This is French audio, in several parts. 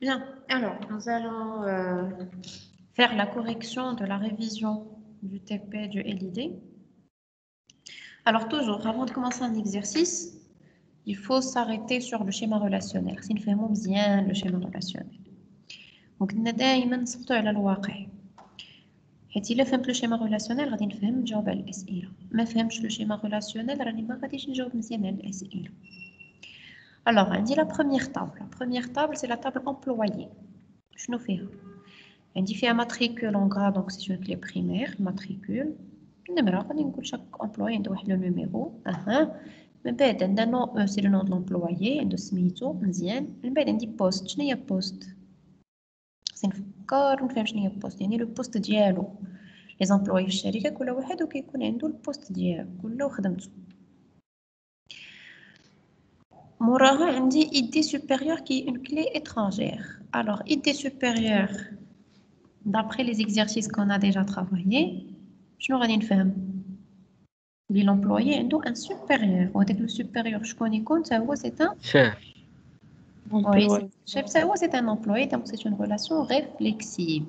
Bien, alors nous allons faire la correction de la révision du TP du LID. Alors toujours, avant de commencer un exercice, il faut s'arrêter sur le schéma relationnel. Si nous faisons bien le schéma relationnel. Donc, nous دائما نثبتوا على الواقع. حيت إلا فهمت لو شيما ريلاسيونيل غادي نفهم نجاوب على الأسئلة. ما فهمتش لو شيما ريلاسيونيل راني ما غاديش نجاوب مزيان على الأسئلة. Alors, عندي la première table. La première table, c'est la table employée. شنو فيها؟ عندي فيها matricule en gras, donc c'est une clé primaire, matricule. النمرة غادي نقول chaque employé عنده واحد لو نيميرو. من بعد عندنا نو سي لو نون دو لومبلويي عنده سميتو مزيان. من بعد عندي بوست. شنو هي بوست؟ خصني نفكر ونفهم شنو هي بوست. يعني لو بوست ديالو لي زامبلوي في الشركة كل واحد وكيكون عنده البوست ديالو كل وخدمته. موراها عندي idée supérieure qui est une clé étrangère. Alors idée supérieure d'après les exercices qu'on a déjà travaillé شنو غادي نفهم؟ لي l'employé عنده un supérieur وهذاك le supérieur شكون يكون حتى هو c'est un chef. oui chef حتى هو c'est un employé donc c'est une relation réflexive.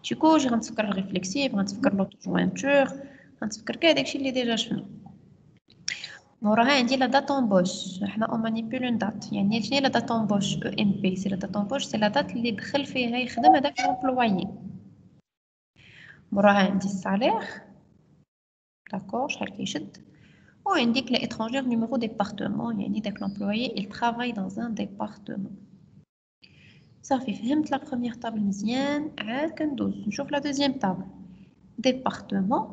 Du coup j'ai غنتفكر réflexive غنتفكر l'auto-jointure غنتفكر كاع داكشي اللي ديجا شفنا. موراها عندي لا دات امبوش. حنا اون مانيبيول اون دات. يعني شنو هي لا دات امبوش؟ او ام بي سي لا دات امبوش سي لا دات اللي دخل فيها يخدم هذاك لومبلويي. موراها عندي السالير داكور شحال كيشد. وعندي كلا étranger numéro département يعني داك l'employé il travaille dans un département. صافي فهمت لا بروميير طابل مزيان. عاد كندوز نشوف لا دوزيام طابل département.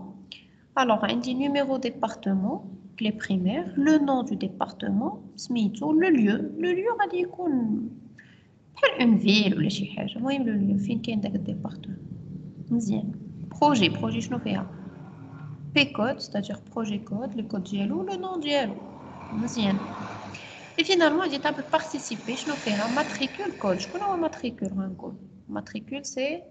Alors عندي numéro département clé primaire, le nom du département سميتو le lieu غادي يكون بحال une ville ولا شي حاجه. المهم le lieu فين كاين داك الديبارتمون مزيان. projet شنو فيها؟ P code, c'est-à-dire projet code, le code ديالو, le nom ديالو. مزيان. Et finalement, il table participer, شنو فيها؟ matricule code. شكون هو matricule غنقول؟ matricule c'est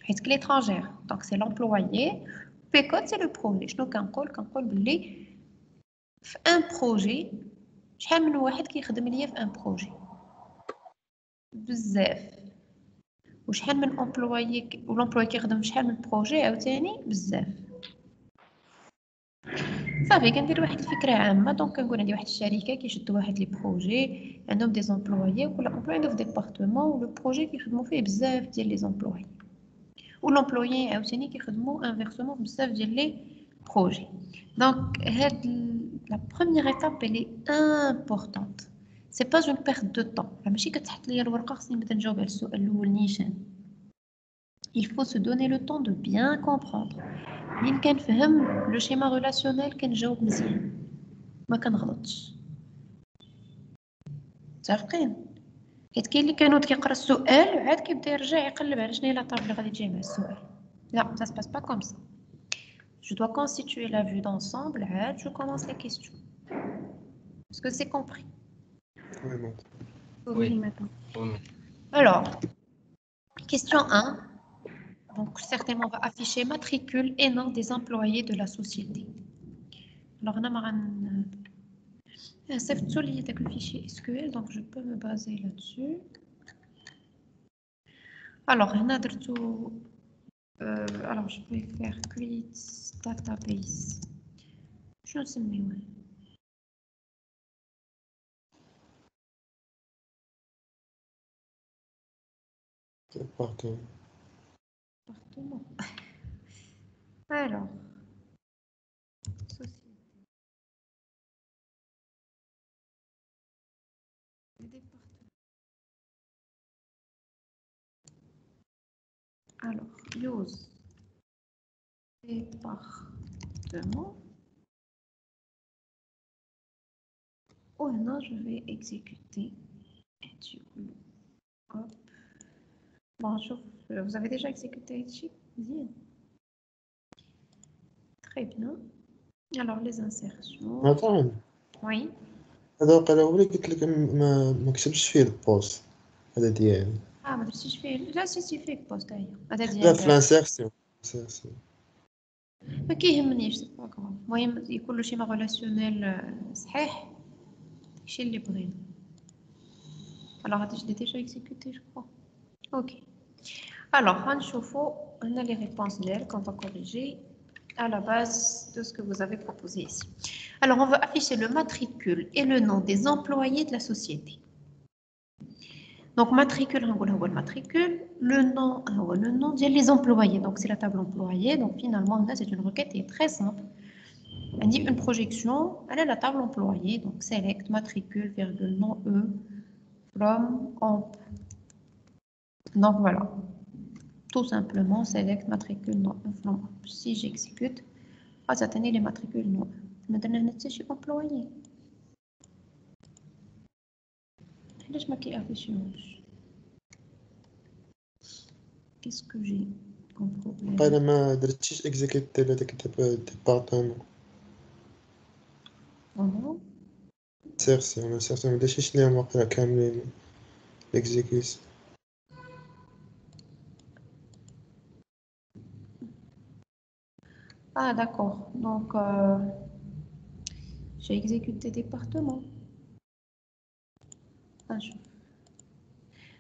حيت كلي étrangère. Donc c'est l'employé. P code c'est le projet. شنو كنقول بلي في ان بروجي شحال من واحد كيخدم ليا في ان بروجي؟ بزاف. وشحال من امبلويي والامبلويي كيخدم في شحال من بروجي عاوتاني بزاف. صافي كندير واحد الفكره عامه. دونك كنقول عندي واحد الشركه كيشدوا واحد لي بروجي عندهم دي امبلويي وكل امبلويي عنده في ديبارتمون ولو بروجي كيخدموا فيه بزاف ديال لي امبلويي والامبلويي عاوتاني كيخدموا انفيرسومون بزاف ديال لي بروجي. دونك هاد لا بروميير ايتاب لي امبورطونط. سي با اون بيرت دو طون. ماشي كتحط ليا الورقه خصني نبدا نجاوب على السؤال الاول نيشان. Il faut se donner le temps de bien comprendre. منين كنفهم لو شيما ريلاسيونيل كنجاوب مزيان ما كنغلطش. متفقين؟ حيت كاين اللي كينوض كيقرا السؤال وعاد كيبدا يرجع يقلب على شنو هي لا طابل اللي غادي تجي مع السؤال. لا ça se passe pas comme ça. Je dois constituer la vue d'ensemble. عاد je commence les questions. Est-ce que c'est compris? Oui, bon. Oui. maintenant. Alors, question 1. Donc, certainement, on va afficher matricule et nom des employés de la société. Alors, on a le fichier SQL, donc je peux me baser là-dessus. Alors, on a alors je vais faire create database. Je ne sais pas. Département. Alors, société. Département. Alors, use département. Oh non, je vais exécuter. Et du coup, hop. Bonjour, vous avez déjà exécuté ici? Très bien. Alors, les insertions. Attends. Oui. هذا وقع الاولي قلت لك ما كتبش فيه البوست هذا ديالي. ما درتيش فيه. لا سي فيه بوست هذا ديالك. لا في لانسيرسيون. ما كيهمنيش سي با كراف. المهم يكون له شي ريلاسيونيل صحيح. داكشي اللي بغينا. Alors, je l'ai déjà exécuté, je crois. OK. Alors, on a les réponses d'elle qu'on va corriger à la base de ce que vous avez proposé ici. Alors, on va afficher le matricule et le nom des employés de la société. Donc, matricule, on va le matricule, le nom des employés. Donc, c'est la table employée. Donc, finalement, là, c'est une requête qui est très simple. On dit une projection, elle est la table employée. Donc, select, matricule, virgule, nom, from, emp. Donc, voilà. Tout simplement, select, matricule, nom, from, emp. Si j'exécute, ça tenait les matricules, non. Maintenant, je suis employé. Je vais afficher. Qu'est-ce que j'ai comme problème? قال ما درتيش اكزيكيت لهداك الديبارتمون سيرسي انا سيرسي ما درتيش ليهم واقيلا كاملين اكزيكيت. Ah, d'accord. Donc, j'ai exécuté département.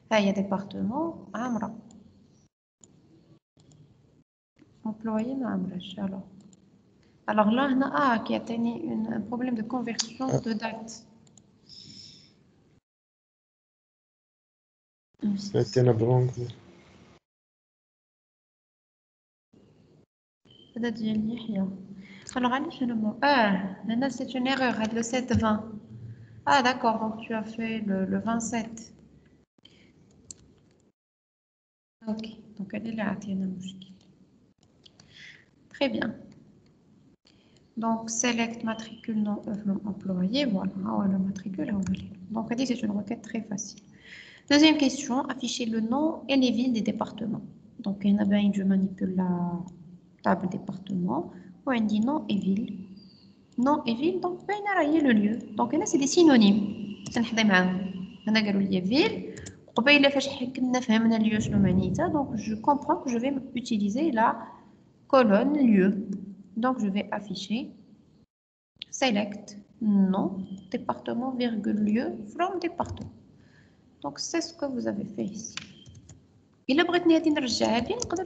Ah, il y a département. Amra. Employé, Amra. Alors là, on a qui a tenu un problème de conversion de date. انا برونك هذا ديال يحيى. Alors, علاش هنا c'est une erreur, le 7-20. Ah, d'accord, donc tu as fait le 27. Ok, donc elle est là, très bien. Donc, select matricule non employé, voilà, le matricule. Donc, c'est une requête très facile. Deuxième question, afficher le nom et les villes des départements. Donc, je manipule la table département. On dit nom et ville. Nom et ville, donc, le lieu. Donc, c'est des synonymes. Ville. Donc, je comprends que je vais utiliser la colonne lieu. Donc, je vais afficher select nom département virgule lieu from département. Donc, c'est ce que vous avez fait ici. Et là,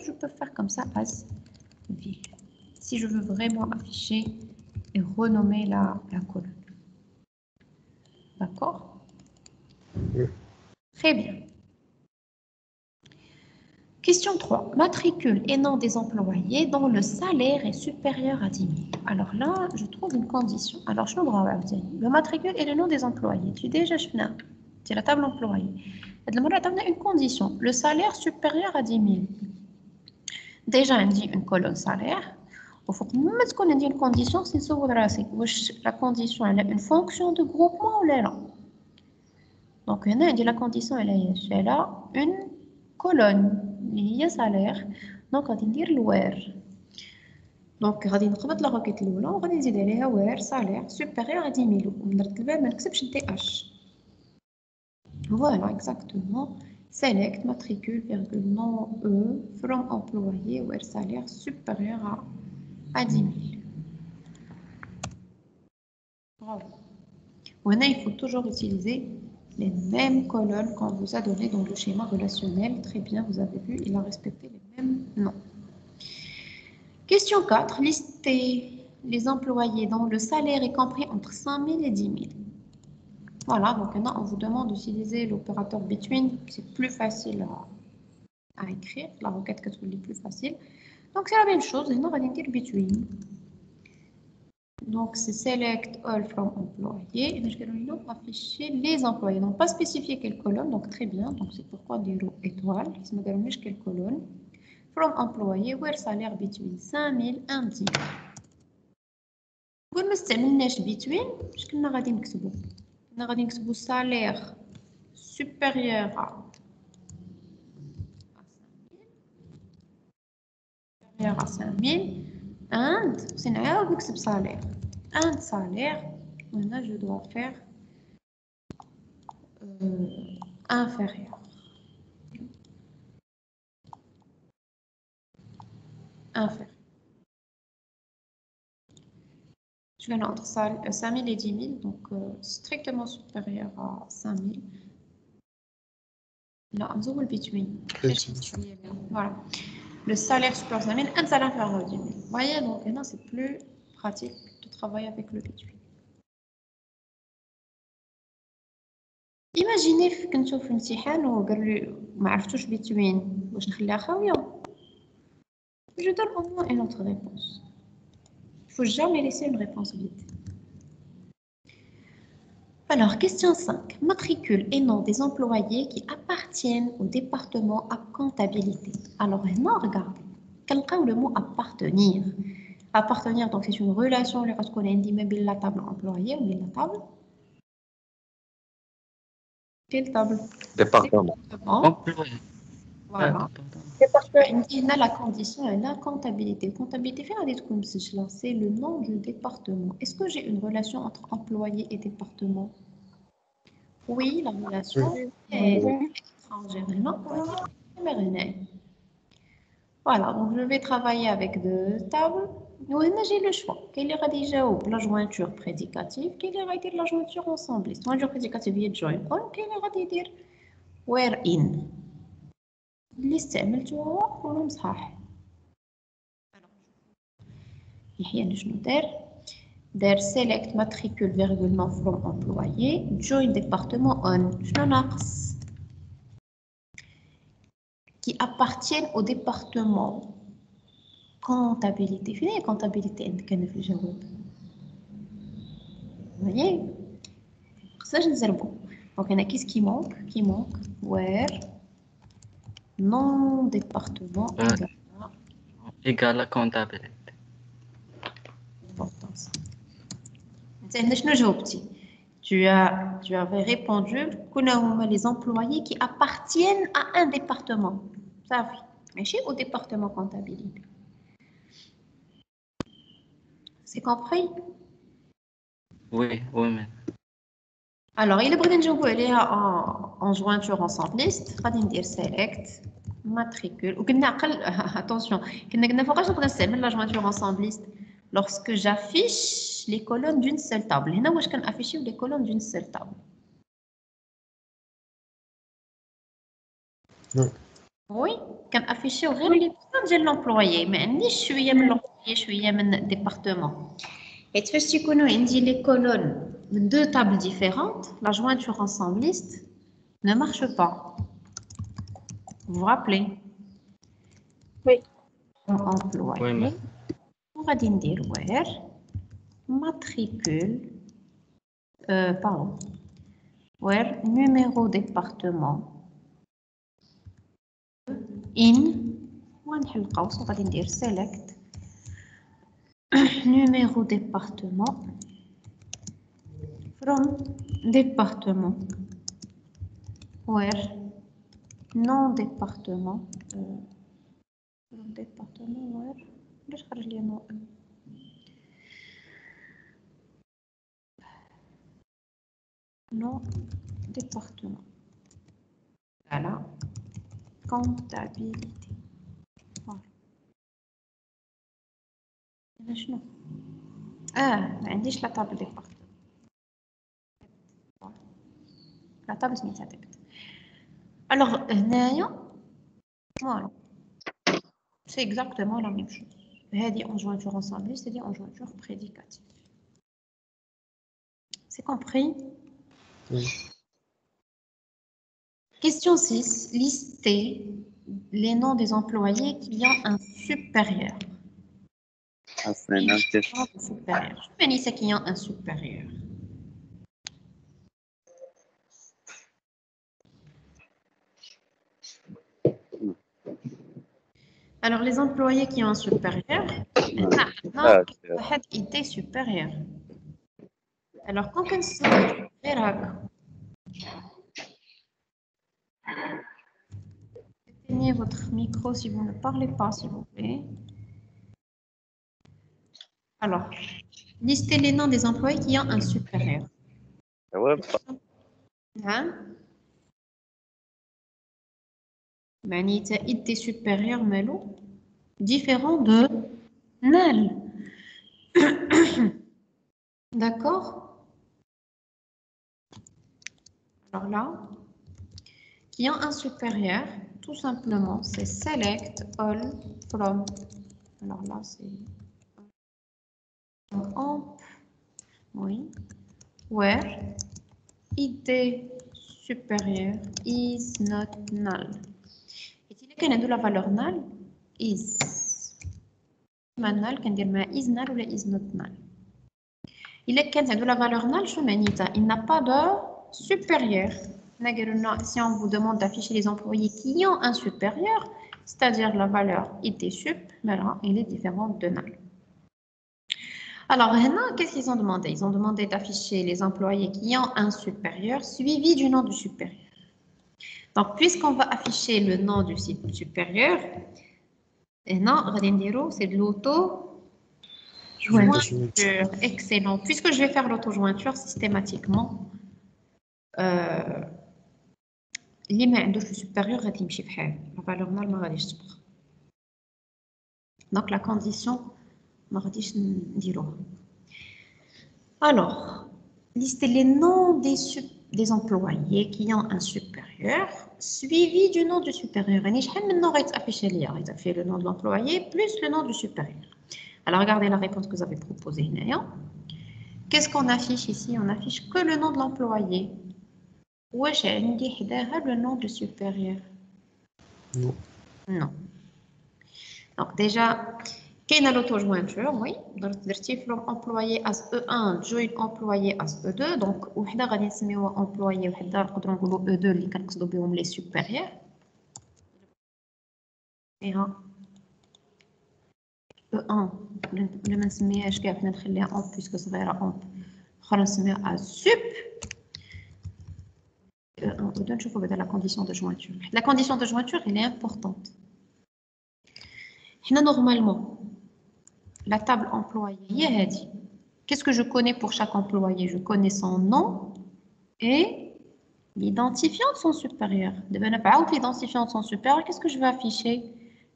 je peux faire comme ça as ville. Si je veux vraiment afficher et renommer la colonne. D'accord? Oui. Très bien. Question 3. Matricule et nom des employés dont le salaire est supérieur à 10 000. Alors là, je trouve une condition. Alors, je vais le matricule et le nom des employés. Tu déjà, c'est la table employée. Une condition. Le salaire supérieur à 10 000. Déjà, on dit une colonne salaire. Il faut que nous mettions une condition, c'est la condition, elle a une fonction de groupement ou là. Donc, on a dit la condition, elle a une colonne, il y a salaire. Donc, on va dire le where. Donc, on va dire la requête l'oula, on va dire les where salaire supérieur à 10 000. On va dire que c'est TH. Voilà, exactement. Select, matricule, virgule, nom, from employé, where salaire supérieur à 10 000. Bravo. Maintenant, il faut toujours utiliser les mêmes colonnes qu'on vous a données dans le schéma relationnel. Très bien, vous avez vu, il a respecté les mêmes noms. Question 4. Listez les employés dont le salaire est compris entre 5 000 et 10 000. Voilà, donc maintenant, on vous demande d'utiliser l'opérateur between. C'est plus facile à écrire. La requête est plus facile. Donc, c'est la même chose. Maintenant, on va dire between. Donc, c'est select all from employés. Et je vais afficher les employés. Donc, pas spécifier quelle colonne. Donc, très bien. Donc, c'est pourquoi dire étoile. Je me donne quelle colonne. From employés, where salaire between 5 000 and 10 000. ما استعملناش between اش كنا غادي نكتبو كنا غادي نكتبو salaire supérieur à 5 000 and c'est نعاود نكتب salaire and salaire هنا je dois faire inférieur je vais entre 5 000 et 10 000 donc strictement supérieur à 5 000 لا نزول between. Between. Voilà. Le salaire supérieur à 10 000, un salaire inférieur à 10 000. Vous voyez, donc maintenant c'est plus pratique de travailler avec le between. Imaginez que nous avons un امتحان وقال لي ما عرفتوش between واش نخليها خاوية. Je donne au moins une autre réponse. Il ne faut jamais laisser une réponse vide. Alors, question 5. Matricule et nom des employés qui appartiennent au département à comptabilité. Alors, maintenant, regardez. Quel est le mot appartenir? Appartenir, donc, c'est une relation qu'on a dit, mais la table employée ou la table? Quelle table? Département. Employé. Voilà. Département. La condition est la comptabilité. Comptabilité, c'est le nom du département. Est-ce que j'ai une relation entre employé et département? Oui, la relation est étrangère. Non, voilà, donc je vais travailler avec deux tables. Nous, j'ai le choix. Quelle est déjà la jointure prédicative? Quelle est la jointure ensembliste? La jointure prédicative est join. Quelle est where in? اللي استعملتوها كلهم صحاح. يحيى شنو دار select matricule virgule nom from employé join département on شنو ناقص qui appartiennent au département comptabilité. فين هي comptabilité عندك كان في الجواب؟ voyez خصناش نزربو. donc هنا qu'est-ce qui manque where non département égal à comptabilité. Importance. Tu avais répondu que les employés qui appartiennent à un département. Ça oui, mais chez au département comptabilité. C'est compris? Oui, oui, mais. Alors, il est bon de jouer en jointure ensemble liste. On va dire select matricule. Ou attention, la jointure ensemble liste lorsque j'affiche les colonnes d'une seule table. Là, je peux afficher les colonnes d'une seule table. Non. Oui, je peux afficher les colonnes de l'employé, mais je suis l'employé, je suis le département. Et tu sais qu'on a les colonnes de deux tables différentes, la jointure ensemble liste ne marche pas. Vous vous rappelez? Oui. Employé. Oui, mais. On va dire where matricule. Pardon. Where numéro département. In. On va dire select. Numéro département. From département. Where non département. département where ليش خرج لي نو non département. Voilà. Comptabilité. Voilà. هنا شنو؟ ما عنديش لا table département. La table سميتها ديبت. Alors هنايا voilà. C'est exactement la même chose. هذه en jointure ensemble, c'est-à-dire en jointure prédicative. C'est compris? Oui. Question 6. Listez les noms des employés qui ont un supérieur. Supérieur. Je vais dire qui ont un supérieur. Alors, les employés qui ont un supérieur, une idée supérieure. Alors, quand on se éteignez votre micro si vous ne parlez pas, s'il vous plaît. Alors, listez les noms des employés qui ont un supérieur. Hein? Manita idée supérieure, Melo, différent de null. D'accord? Alors là, qui qui ont un supérieur, tout simplement, c'est select all from. Alors là, c'est amp, oui, where id supérieur is not null. Et si il y a la valeur null, is null, qu'on dit is null ou is not null. Il est qu'il y a la valeur null, il n'a pas de supérieur. Si on vous demande d'afficher les employés qui ont un supérieur, c'est-à-dire la valeur id sup, il est différent de null. Alors, qu'est-ce qu'ils ont demandé? Ils ont demandé d'afficher les employés qui ont un supérieur suivi du nom du supérieur. Donc, puisqu'on va afficher le nom du supérieur, c'est de l'auto-jointure. Excellent. Puisque je vais faire l'auto-jointure systématiquement, le supérieur, la valeur nulle, donc la condition, alors, listez les noms des employés qui ont un supérieur suivi du nom du supérieur. Il a fait le nom de l'employé plus le nom du supérieur. Alors, regardez la réponse que vous avez proposée. Qu'est-ce qu'on affiche ici? On affiche que le nom de l'employé. Wesh, le nom du supérieur. Non. Non. Donc, déjà, quelle est l'auto-jointure? Oui. Donc, employé as E1, join employé as E2. Donc, on va dire employé, on va dire E2, les supérieurs. Et E1, le même je vais mettre en puisque ça va être en. On va à sup. E1, E2, je vais la condition de jointure. La condition de jointure, elle est importante. Normalement, la table employé, qu'est-ce que je connais pour chaque employé? Je connais son nom et l'identifiant de son supérieur. L'identifiant de son supérieur, qu'est-ce que je vais afficher?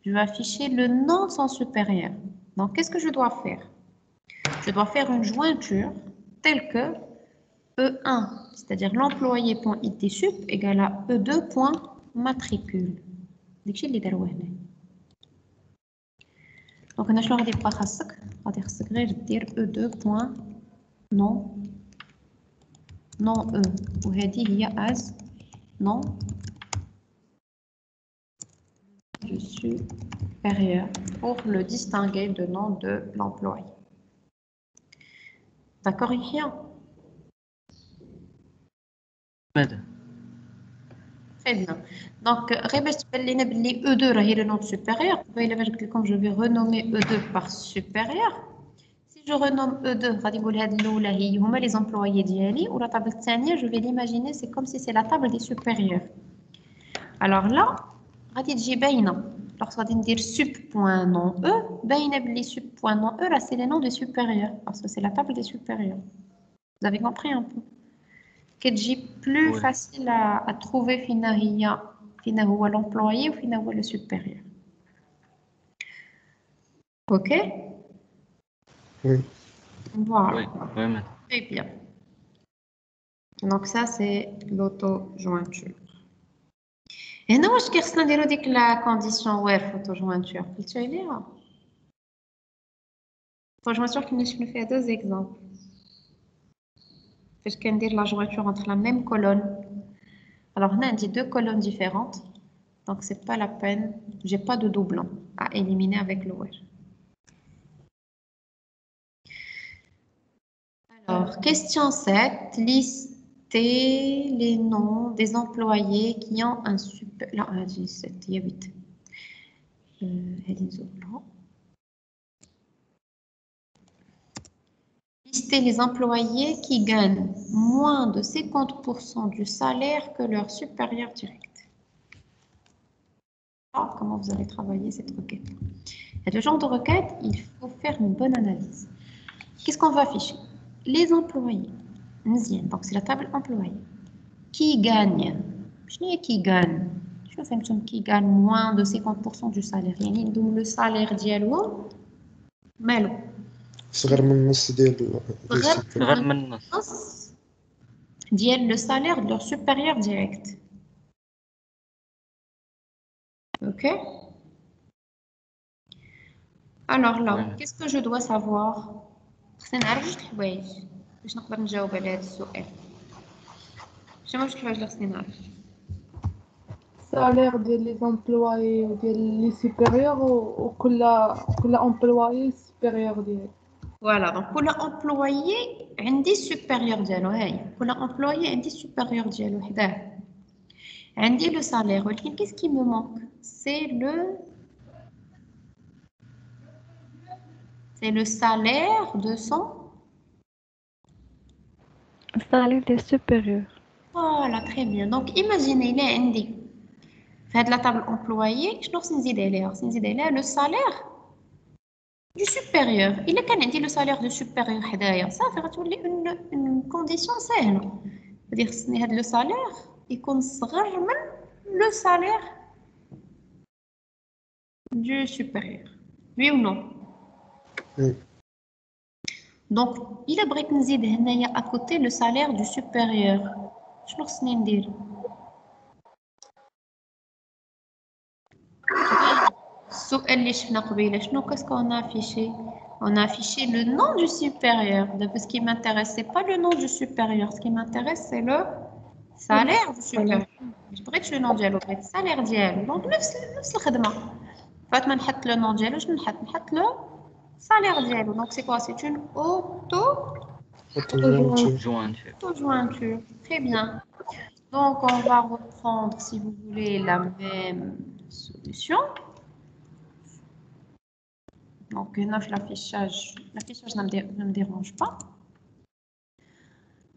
Je vais afficher le nom de son supérieur. Donc, qu'est-ce que je dois faire? Je dois faire une jointure telle que E1, c'est-à-dire l'employé.id sup égale à E2.matricule. Donc, on a choisi de faire E2.nom E. Ou هذه as nom du supérieur pour le distinguer de nom de l'employé. D'accord, ici? Très bien. Donc, E2 est le nom supérieur. Comme je vais renommer E2 par supérieur, si je renomme E2, les employés d'IALI, ou la table dernière, je vais l'imaginer, c'est comme si c'est la table des supérieurs. Alors là, lorsqu'on va dire sup.nom E, sup.nom E, là, c'est les noms des supérieurs, parce que c'est la table des supérieurs. Vous avez compris un peu? C'est plus facile à trouver finalement l'employé ou finalement le supérieur. Ok? Oui. Voilà. Oui, très bien. Donc ça, c'est l'auto-jointure. Et non, je vais dire que la condition where auto-jointure. Tu as lire? Auto-jointure, je fais deux exemples. Je vais dire la jointure entre la même colonne. Alors, on a dit deux colonnes différentes. Donc, ce n'est pas la peine. Je n'ai pas de doublon à éliminer avec le where. Alors, question 7. Listez les noms des employés qui ont un super... Non, j'ai 7, il y a 8. Listez les employés qui gagnent moins de 50% du salaire que leur supérieur direct. Alors, comment vous allez travailler cette requête? Et ce genre de requête, il faut faire une bonne analyse. Qu'est-ce qu'on va afficher? Les employés. Donc, c'est la table employés. Qui gagne? Je dis qui gagne. Je fais qui gagne moins de 50% du salaire. Donc, le salaire diallo, مالو صغر من النص ديال صغر من النص ديال le salaire de leur supérieur direct. Ok? Alors là, Ouais. qu'est-ce que je dois savoir? خصني نعرف جوج الحوايج باش نقدر نجاوب على هذا السؤال. شنو جوج الحوايج اللي خصني نعرف؟ salaire des employés des supérieurs وكل employé supérieur ديالو. Voilà, donc كل employé عندي supérieur ديالو هاي كل employé عندي supérieur ديالو حداه. عندي le salaire ولكن qu'est-ce qui me manque? C'est le salaire de son. Salaire des supérieurs. Voilà, très bien. Donc imaginez là عندي في هاد la table employé شنو خصني نزيد عليها؟ خصني نزيد عليها le salaire du supérieur. إلا كان عندي le salaire du supérieur حدايا صافي غتولي une condition سهلة. c'est-à-dire خصني هاد le salaire يكون صغر من le salaire du supérieur. Oui ou non? Oui. Donc إلا بغيت نزيد هنايا à côté le salaire du supérieur شنو خصني ندير؟ السؤال اللي شفنا قبيله شنو qu'est-ce qu'on a affiché? On a affiché le nom du supérieur. Ce qui m'intéresse, c'est pas le nom du supérieur. Ce qui m'intéresse, c'est le salaire du supérieur. Je بغيتش le nom ديالو بغيت السالير ديالو. Donc نفس الخدمة. فات ما نحط le nom ديالو شنو نحط le salaire ديالو. Donc c'est quoi? C'est une Auto-jointure. Jointure. auto-jointure. Très bien. Donc on va reprendre, si vous voulez, la même solution. Donc, l'affichage ne me dérange pas.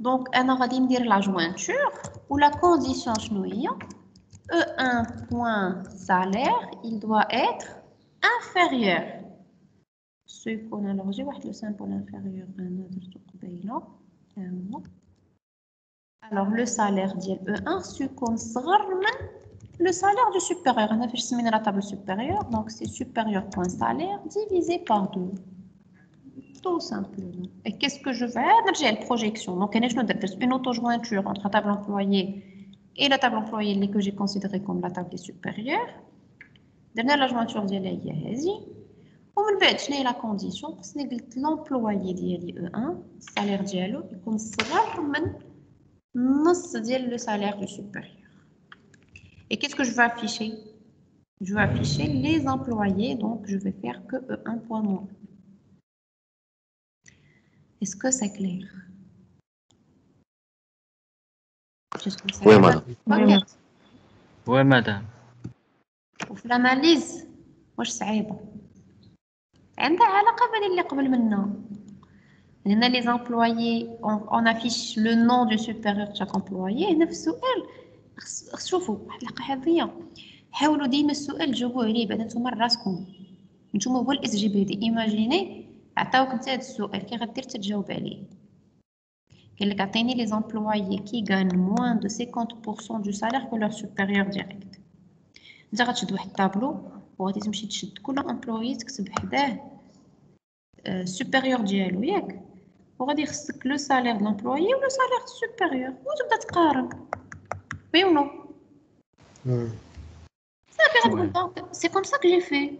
Donc, on va dire la jointure ou la condition chenouille. E1 point salaire, il doit être inférieur. Ce qu'on a alors, j'ai le symbole inférieur. Alors, le salaire dit E1, ce qu'on sera le salaire du supérieur. On a fait la table supérieure, donc c'est supérieur point salaire divisé par 2. Tout simplement. Et qu'est-ce que je vais? J'ai la projection. Donc, une auto-jointure entre la table employée et la table employée que j'ai considérée comme la table supérieure. Dernière la jointure de l'IASI. On va faire la condition. L'employé d'IALI E1, salaire dialogue, il considère le salaire du supérieur. Et qu'est-ce que je vais afficher? Je vais afficher les employés, donc je vais faire que E1 point moins. Est-ce que c'est clair? Oui, madame. Oui, madame. وفي l'analyse واش صعيبة عندها علاقة باللي قبل منا. هنا les employés on affiche le nom du supérieur de chaque employé. هنا في السؤال شوفوا واحد القاعدة حاولوا ديما السؤال تجاوبوا عليه بعد نتوما راسكم نتوما هو الاس جي بي دي ايماجيني عطاوك انت هذا السؤال كي غدير تجاوب عليه قال لك عطيني لي زامبلويي كي غان موان دو 50% du salaire que leur supérieur direct. انت غتشد واحد الطابلو وغادي تمشي تشد كل امبلوي تكتب حداه supérieur ديالو ياك وغادي يخصك لو سالير د لامبلويي ولو سالير د supérieur وتبدا تقارن وي ou non. صافي غتقول دونك سي كوم سا كو جي في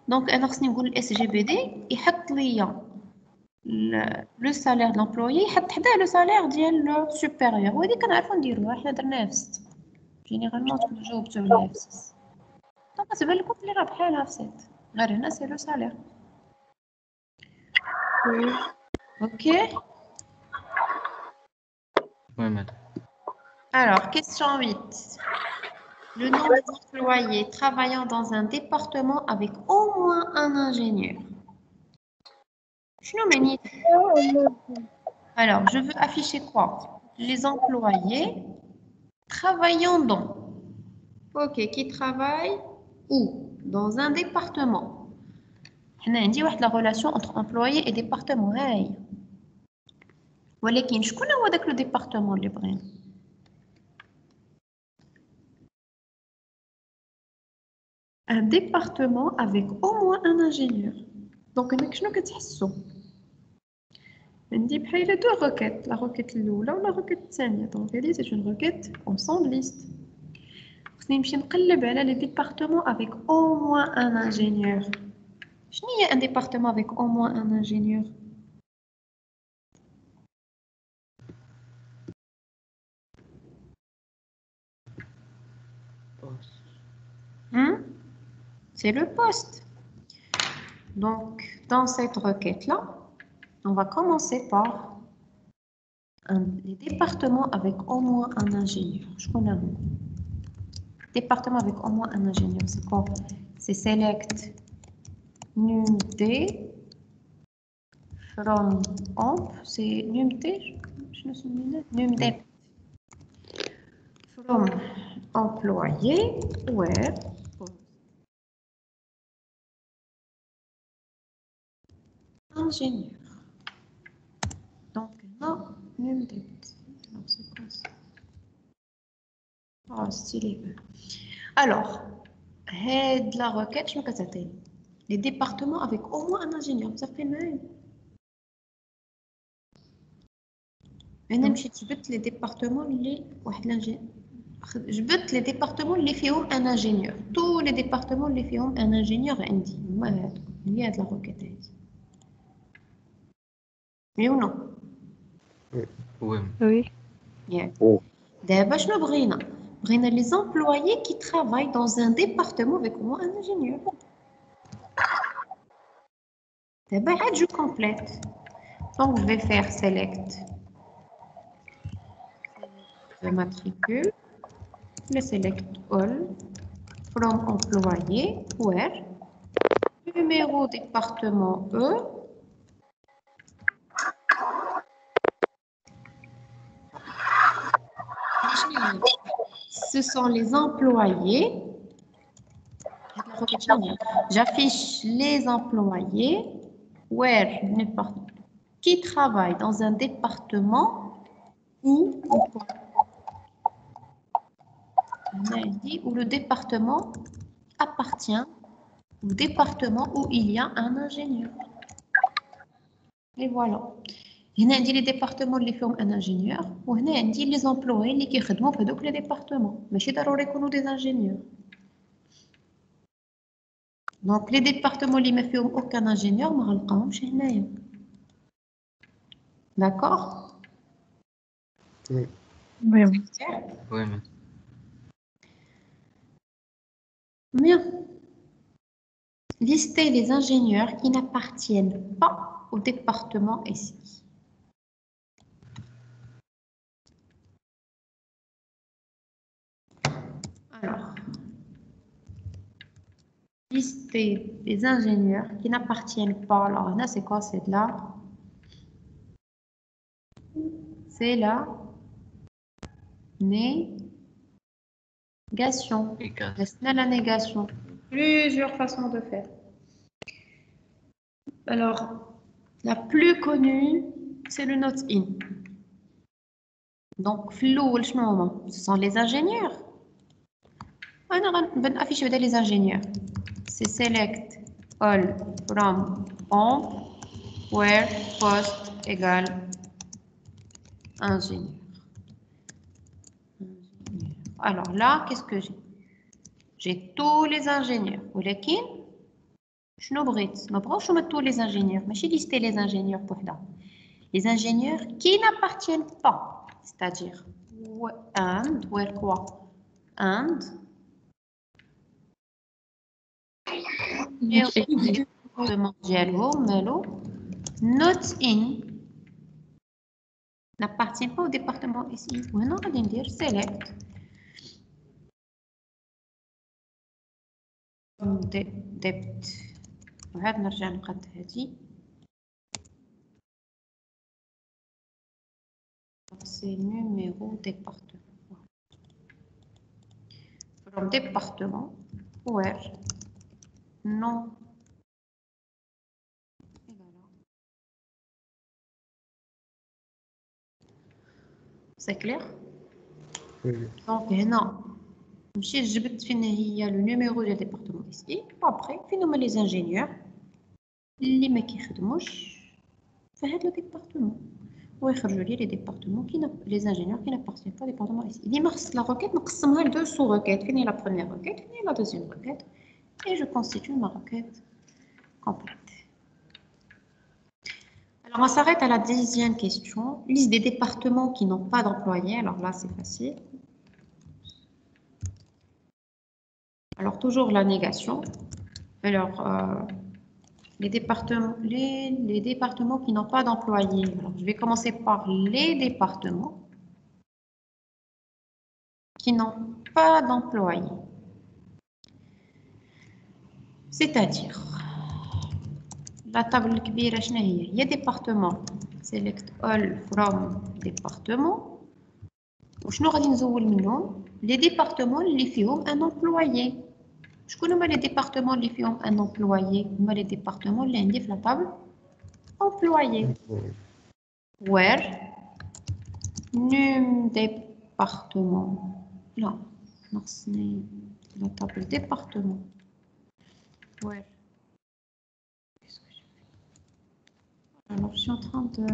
دونك انا خصني نقول الاس جي بي دي يحط ليا لو سالير د لامبلويي يحط حداه لو سالير ديال لو supérieur وهادي كنعرفو نديروها حنا درناها في 6 جينيرالمون تكون جاوبتو عليها في 6 دونك تبان لكم بلي راه بحالها في 6 غير هنا سي لو سالير. Ok. Oui, madame. Alors, question 8. Le nombre d'employés travaillant dans un département avec au moins un ingénieur. Alors, je veux afficher quoi? Les employés travaillant dans. Ok, qui travaillent où? Dans un département. On a la relation entre employés et département. Hey. ولكن شكون هو داك لو ديبارتمون اللي بغينا؟ un département avec au moins un ingénieur. Donc هناك شنو كتحسوا؟ عندي بحال دو روكيت لا روكيت الاولى ولا روكيت الثانيه. دونك هذه سي اون روكيت ensembliste. نمشي نقلب على les départements avec au moins un ingénieur. شنو هي un département avec au moins un ingénieur? C'est le poste. Donc, dans cette requête-là, on va commencer par les départements avec au moins un ingénieur. Je connais un département avec au moins un ingénieur, c'est quoi? C'est select numd from amp, c'est numd, je me souviens, numd from employé where ingénieur. Donc, non, numd. Alors, c'est quoi ça? Oh, stylé. Alors, la requête, je me casse la tête. Les départements avec au moins un ingénieur, ça fait mal. Je bute les départements les départements les font un ingénieur. Tous les départements les font un ingénieur عندي. Il y a de la requête. Oui ou non? Oui. Oui. Yeah. D'abord, je me les employés qui travaillent dans un département avec au moins un ingénieur. D'abord, je complète. Donc, je vais faire select le matricule, le select all from employé where numéro département E. Ce sont les employés. J'affiche les employés where qui travaillent dans un département où le département appartient au département où il y a un ingénieur. Et voilà. Il y a les départements qui font un ingénieur, ou il y a les employés qui travaillent dans les départements. Mais c'est d'abord des ingénieurs. Donc, les départements qui ne font aucun ingénieur, je ne sais pas. D'accord? Oui. Oui. Oui. Bien. Listez les ingénieurs qui n'appartiennent pas au département ici. Alors, lister les ingénieurs qui n'appartiennent pas. Alors là, c'est quoi? C'est de là. C'est la négation. La négation. Plusieurs façons de faire. Alors, la plus connue, c'est le note in. Donc, ce sont les ingénieurs. On va afficher les ingénieurs. C'est select all from amp where post égale ingénieur. Alors là, qu'est-ce que j'ai? J'ai tous les ingénieurs. ولكن شنو بغيت؟ ما بغاوش هما tous les ingénieurs. ماشي lister les ingénieurs بوحدها. Les ingénieurs qui n'appartiennent pas. C'est-à-dire and where quoi? And not in n'appartient pas au département ici. Maintenant, on va dire select dept. وهذا نرجع نقاد هذه. C'est numéro département. From département where non. C'est clair? Oui. Donc, non. Je vais finir le numéro du département ici. Après, finalement, les ingénieurs, les mecs qui font le département. ويخرجوا لي les ingénieurs qui n'appartiennent pas au département ici. Il dit la requête نقسمها ل deux sous-requêtes. Finis la première requête, finis la deuxième requête et je constitue ma requête complète. Alors on s'arrête à la 10e question. Liste des départements qui n'ont pas d'employés. Alors là c'est facile. Alors toujours la négation. Alors les départements qui n'ont pas d'employés. Alors, je vais commencer par les départements qui n'ont pas d'employés. C'est-à-dire, la table كبيرة شنو هي؟ هي département. Select all from département. وشنو غادي نزول منهم؟ Les départements اللي فيهم un employé. شكون هما les départements اللي فيهم un employé؟ هما les départements اللي عندي في la table employé. Where num département. لا ناقصني la table département. Where. Qu'est-ce que je fais? Alors je suis en train de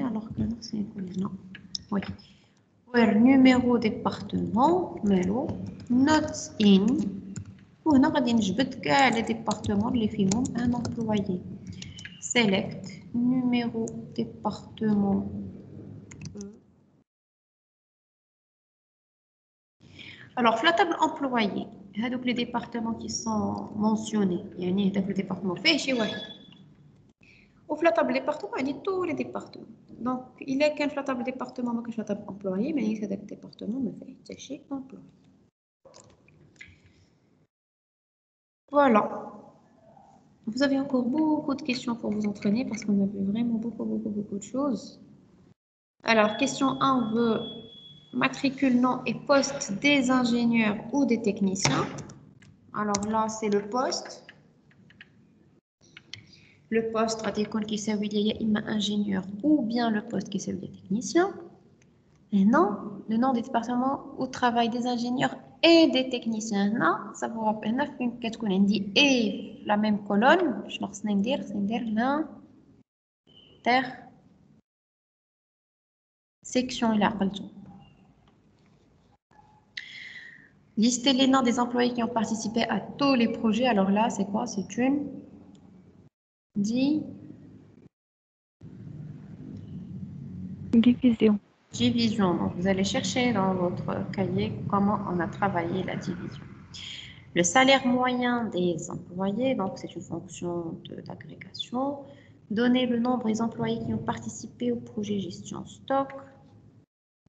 alors que non c'est non. Oui. Where numéro département مالو not in وهنا غادي نجبد كاع les départements اللي فيهم un employé. Select numéro département Alors, la table employé, هذوك les départements qui sont mentionnés, يعني هذاك le département فيه شي واحد. وفي la table département يعني tous les départements. Donc, il est qu'un في la table département ما كاينش la table employé, mais هذاك département ما فيه حتى شي employé. Voilà. Vous avez encore beaucoup de questions pour vous entraîner parce qu'on a vu vraiment beaucoup de choses. Alors, question 1, on veut matricule, nom et poste des ingénieurs ou des techniciens. Alors là, c'est le poste. Le poste, qui s'appelle ingénieur ou bien le poste qui s'appelle technicien. Et non, le nom des départements où travaillent des ingénieurs et des techniciens. Non, ça vous rappelle, qu'est-ce qu'on dit et la même colonne. Je vais dire l'intersection il a Lister les noms des employés qui ont participé à tous les projets. Alors là, c'est quoi? C'est une division. Division. Donc, vous allez chercher dans votre cahier comment on a travaillé la division. Le salaire moyen des employés, donc c'est une fonction d'agrégation. Donner le nombre des employés qui ont participé au projet gestion stock.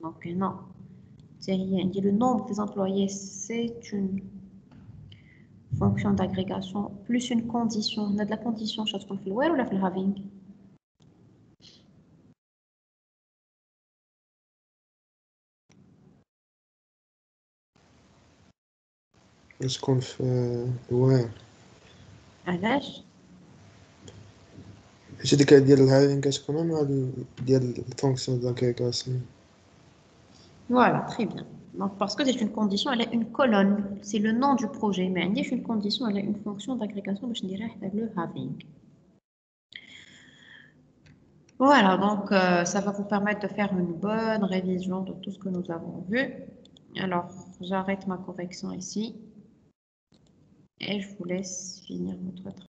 Donc, non. Le nombre des employés, c'est une fonction d'agrégation plus une condition. On a de la condition, chose qu'on fait ou la fait le having. Est-ce qu'on fait ouais. علاش؟ حيت هذيك ديال الهايرين كتكون مع ديال الفونكسيون d'agrégation. Voilà, très bien. Donc, parce que c'est une condition, elle a une colonne. C'est le nom du projet. Mais une condition, elle a une fonction d'agrégation. Je dirais le having. Voilà, donc ça va vous permettre de faire une bonne révision de tout ce que nous avons vu. Alors, j'arrête ma correction ici. Et je vous laisse finir votre travail.